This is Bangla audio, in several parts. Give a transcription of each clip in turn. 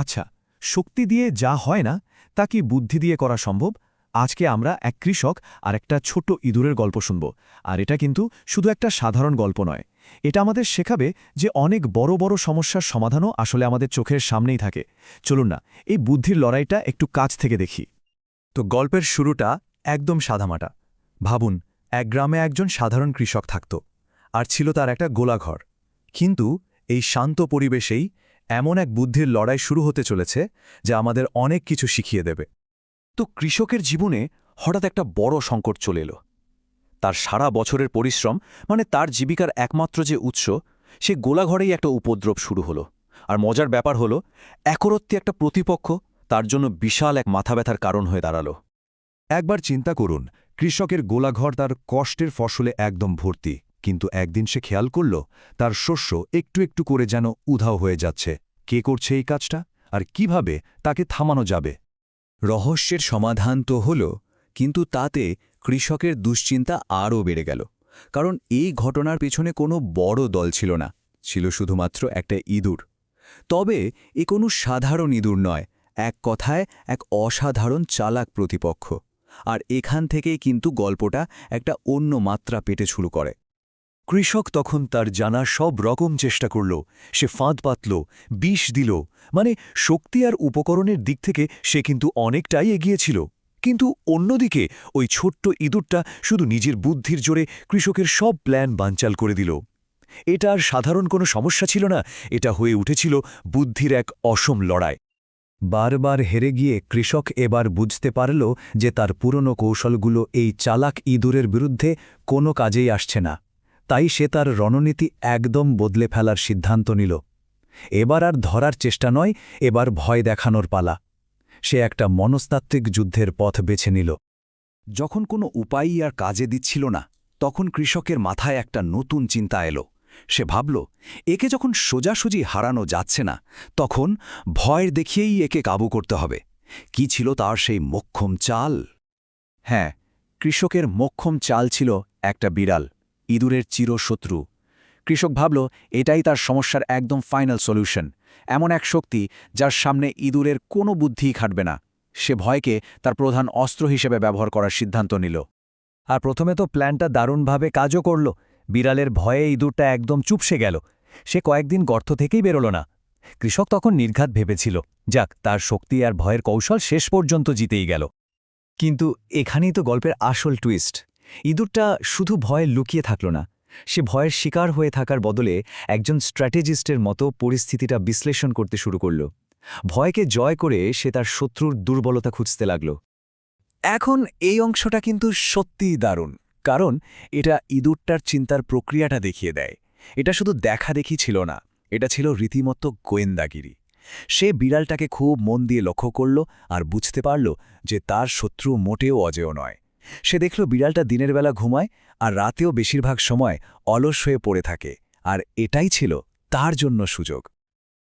আচ্ছা, শক্তি দিয়ে যা হয় না তা কি বুদ্ধি দিয়ে করা সম্ভব? আজকে আমরা এক কৃষক আর একটা ছোট্ট ইঁদুরের গল্প শুনব। আর এটা কিন্তু শুধু একটা সাধারণ গল্প নয়। এটা আমাদের শেখাবে যে অনেক বড় বড় সমস্যার সমাধানও আসলে আমাদের চোখের সামনেই থাকে। চলুন না, এই বুদ্ধির লড়াইটা একটু কাছ থেকে দেখি। তো গল্পের শুরুটা একদম সাদামাটা। ভাবুন, এক গ্রামে একজন সাধারণ কৃষক থাকত, আর ছিল তার একটা গোলাঘর। কিন্তু এই শান্ত পরিবেশেই এমন এক বুদ্ধির লড়াই শুরু হতে চলেছে যা আমাদের অনেক কিছু শিখিয়ে দেবে। তো কৃষকের জীবনে হঠাৎ একটা বড় সংকট চলে এলো। তার সারা বছরের পরিশ্রম, মানে তার জীবিকার একমাত্র যে উৎস, সে গোলাঘরেই একটা উপদ্রব শুরু হলো। আর মজার ব্যাপার হলো, একরত্তি একটা প্রতিপক্ষ তার জন্য বিশাল এক মাথা ব্যথার কারণ হয়ে দাঁড়ালো। একবার চিন্তা করুন, কৃষকের গোলাঘর তার কষ্টের ফসলে একদম ভর্তি, কিন্তু একদিন সে খেয়াল করল তার শস্য একটু একটু করে যেন উধাও হয়ে যাচ্ছে। কে করছে এই কাজটা, আর কিভাবে তাকে থামানো যাবে? রহস্যের সমাধান তো হল, কিন্তু তাতে কৃষকের দুশ্চিন্তা আরও বেড়ে গেল। কারণ এই ঘটনার পেছনে কোনো বড় দল ছিল না, ছিল শুধুমাত্র একটা ইঁদুর। তবে এ কোনো সাধারণ ইঁদুর নয়, এক কথায় এক অসাধারণ চালাক প্রতিপক্ষ। আর এখান থেকেই কিন্তু গল্পটা একটা অন্য মাত্রা পেতে শুরু করে। কৃষক তখন তার জানা সব রকম চেষ্টা করল। সে ফাঁদ পাতল, বিষ দিল, মানে শক্তি আর উপকরণের দিক থেকে সে কিন্তু অনেকটাই এগিয়েছিল। কিন্তু অন্যদিকে ওই ছোট্ট ইঁদুরটা শুধু নিজের বুদ্ধির জোরে কৃষকের সব প্ল্যান বানচাল করে দিল। এটা আর সাধারণ কোনো সমস্যা ছিল না, এটা হয়ে উঠেছিল বুদ্ধির এক অসম লড়াই। বারবার হেরে গিয়ে কৃষক এবার বুঝতে পারল যে তার পুরনো কৌশলগুলো এই চালাক ইঁদুরের বিরুদ্ধে কোনো কাজেই আসছে না। তাই সে তার রণনীতি একদম বদলে ফেলার সিদ্ধান্ত নিল। এবার আর ধরার চেষ্টা নয়, এবার ভয় দেখানোর পালা। সে একটা মনস্তাত্ত্বিক যুদ্ধের পথ বেছে নিল। যখন কোনো উপায়ই আর কাজে দিচ্ছিল না, তখন কৃষকের মাথায় একটা নতুন চিন্তা এলো। সে ভাবল, একে যখন সোজাসুজি হারানো যাচ্ছে না, তখন ভয় দেখিয়েই একে কাবু করতে হবে। কি ছিল তার সেই মোক্ষম চাল? হ্যাঁ, কৃষকের মোক্ষম চাল ছিল একটা বিড়াল, ইঁদুরের চিরশত্রু। কৃষক ভাবল, এটাই তার সমস্যার একদম ফাইনাল সলিউশন, এমন এক শক্তি যার সামনে ইঁদুরের কোনো বুদ্ধিই খাটবে না। সে ভয়কে তার প্রধান অস্ত্র হিসেবে ব্যবহার করার সিদ্ধান্ত নিল। আর প্রথমে তো প্ল্যানটা দারুণভাবে কাজও করল। বিড়ালের ভয়ে ইঁদুরটা একদম চুপসে গেল। সে কয়েকদিন গর্ত থেকেই বেরোল না। কৃষক তখন নির্ঘাত ভেবেছিল, যাক, তার শক্তি আর ভয়ের কৌশল শেষ পর্যন্ত জিতেই গেল। কিন্তু এখানেই তো গল্পের আসল টুইস্ট। ইঁদুরটা শুধু ভয়ে লুকিয়ে থাকল না, সে ভয়ের শিকার হয়ে থাকার বদলে একজন স্ট্র্যাটেজিস্টের মতো পরিস্থিতিটা বিশ্লেষণ করতে শুরু করল। ভয়কে জয় করে সে তার শত্রুর দুর্বলতা খুঁজতে লাগল। এখন এই অংশটা কিন্তু সত্যিই দারুণ, কারণ এটা ইঁদুরটার চিন্তার প্রক্রিয়াটা দেখিয়ে দেয়। এটা শুধু দেখাদেখি ছিল না, এটা ছিল রীতিমতো গোয়েন্দাগিরি। সে বিড়ালটাকে খুব মন দিয়ে লক্ষ্য করল আর বুঝতে পারল যে তার শত্রু মোটেও অজেয় নয়। সে দেখল বিড়ালটা দিনের বেলা ঘুমায় আর রাতেও বেশিরভাগ সময় অলস হয়ে পড়ে থাকে, আর এটাই ছিল তার জন্য সুযোগ।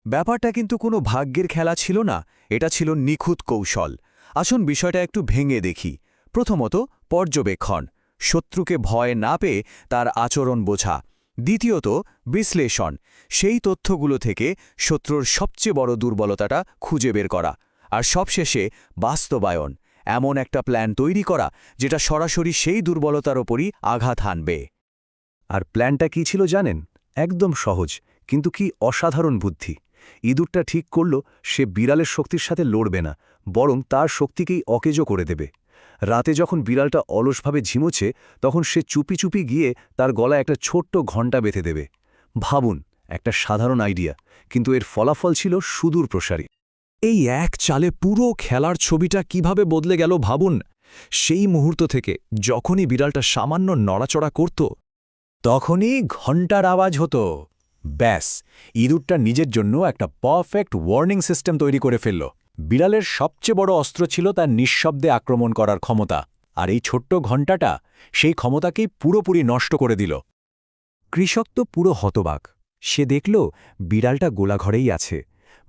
ব্যাপারটা কিন্তু কোনো ভাগ্যের খেলা ছিল না, এটা ছিল নিখুঁত কৌশল। আসুন বিষয়টা একটু ভেঙে দেখি। প্রথমত, পর্যবেক্ষণ, শত্রুকে ভয় না পেয়ে তার আচরণ বোঝা। দ্বিতীয়ত, বিশ্লেষণ, সেই তথ্যগুলো থেকে শত্রুর সবচেয়ে বড় দুর্বলতাটা খুঁজে বের করা। আর সবশেষে বাস্তবায়ন, এমন একটা প্ল্যান তৈরি করা যেটা সরাসরি সেই দুর্বলতার ওপরই আঘাত হানবে। আর প্ল্যানটা কি ছিল জানেন? একদম সহজ, কিন্তু কি অসাধারণ বুদ্ধি। ইঁদুরটা ঠিক করল সে বিড়ালের শক্তির সাথে লড়বে না, বরং তার শক্তিকেই অকেজো করে দেবে। রাতে যখন বিড়ালটা অলসভাবে ঝিমোচ্ছে, তখন সে চুপি চুপি গিয়ে তার গলায় একটা ছোট্ট ঘণ্টা বেঁধে দেবে। ভাবুন, একটা সাধারণ আইডিয়া, কিন্তু এর ফলাফল ছিল সুদূর প্রসারী। এই এক চালে পুরো খেলার ছবিটা কিভাবে বদলে গেল ভাবুন। সেই মুহূর্ত থেকে যখনই বিড়ালটা সামান্য নড়াচড়া করত, তখনই ঘণ্টার আওয়াজ হতো। ব্যাস, ইঁদুরটা নিজের জন্য একটা পারফেক্ট ওয়ার্নিং সিস্টেম তৈরি করে ফেলল। বিড়ালের সবচেয়ে বড় অস্ত্র ছিল তার নিঃশব্দে আক্রমণ করার ক্ষমতা, আর এই ছোট্ট ঘণ্টাটা সেই ক্ষমতাকেই পুরোপুরি নষ্ট করে দিল। কৃষক তো পুরো হতবাক। সে দেখল বিড়ালটা গোলাঘরেই আছে,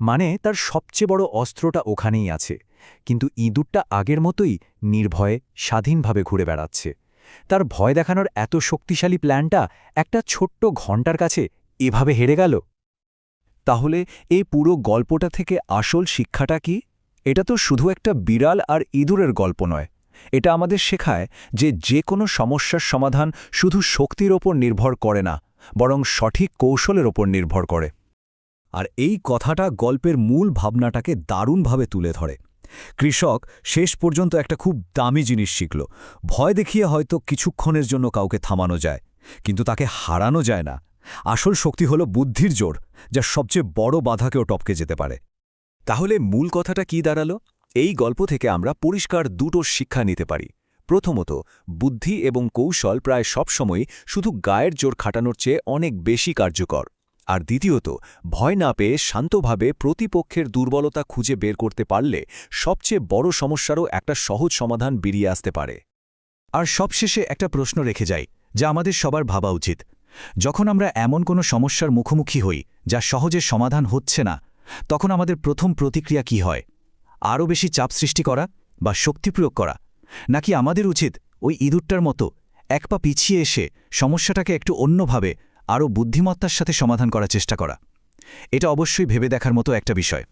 মানে তার সবচেয়ে বড় অস্ত্রটা ওখানেই আছে। কিন্তু ইঁদুরটা আগের মতোই নির্ভয়ে স্বাধীনভাবে ঘুরে বেড়াচ্ছে। তার ভয় দেখানোর এত শক্তিশালী প্ল্যানটা একটা ছোট্ট ঘণ্টার কাছে এভাবে হেরে গেল। তাহলে এই পুরো গল্পটা থেকে আসল শিক্ষাটা কি? এটা তো শুধু একটা বিড়াল আর ইঁদুরের গল্প নয়। এটা আমাদের শেখায় যে কোনো সমস্যার সমাধান শুধু শক্তির ওপর নির্ভর করে না, বরং সঠিক কৌশলের ওপর নির্ভর করে। আর এই কথাটা গল্পের মূল ভাবনাটাকে দারুণভাবে তুলে ধরে। কৃষক শেষ পর্যন্ত একটা খুব দামি জিনিস শিখল। ভয় দেখিয়ে হয়তো কিছুক্ষণের জন্য কাউকে থামানো যায়, কিন্তু তাকে হারানো যায় না। আসল শক্তি হলো বুদ্ধির জোর, যা সবচেয়ে বড় বাধাকেও টপকে যেতে পারে। তাহলে মূল কথাটা কি দাঁড়ালো? এই গল্প থেকে আমরা পরিষ্কার দুটো শিক্ষা নিতে পারি। প্রথমত, বুদ্ধি এবং কৌশল প্রায় সবসময়ই শুধু গায়ের জোর খাটানোর চেয়ে অনেক বেশি কার্যকর। আর দ্বিতীয়ত, ভয় না পেয়ে শান্তভাবে প্রতিপক্ষের দুর্বলতা খুঁজে বের করতে পারলে সবচেয়ে বড় সমস্যারও একটা সহজ সমাধান বেরিয়ে আসতে পারে। আর সবশেষে একটা প্রশ্ন রেখে যাই, যা আমাদের সবার ভাবা উচিত। যখন আমরা এমন কোনো সমস্যার মুখোমুখি হই যা সহজে সমাধান হচ্ছে না, তখন আমাদের প্রথম প্রতিক্রিয়া কি হয়? আরও বেশি চাপ সৃষ্টি করা বা শক্তি প্রয়োগ করা? নাকি আমাদের উচিত ওই ইঁদুরটার মতো এক পা পিছিয়ে এসে সমস্যাটাকে একটু অন্যভাবে, আরও বুদ্ধিমত্তার সাথে সমাধান করার চেষ্টা করা? এটা অবশ্যই ভেবে দেখার মতো একটা বিষয়।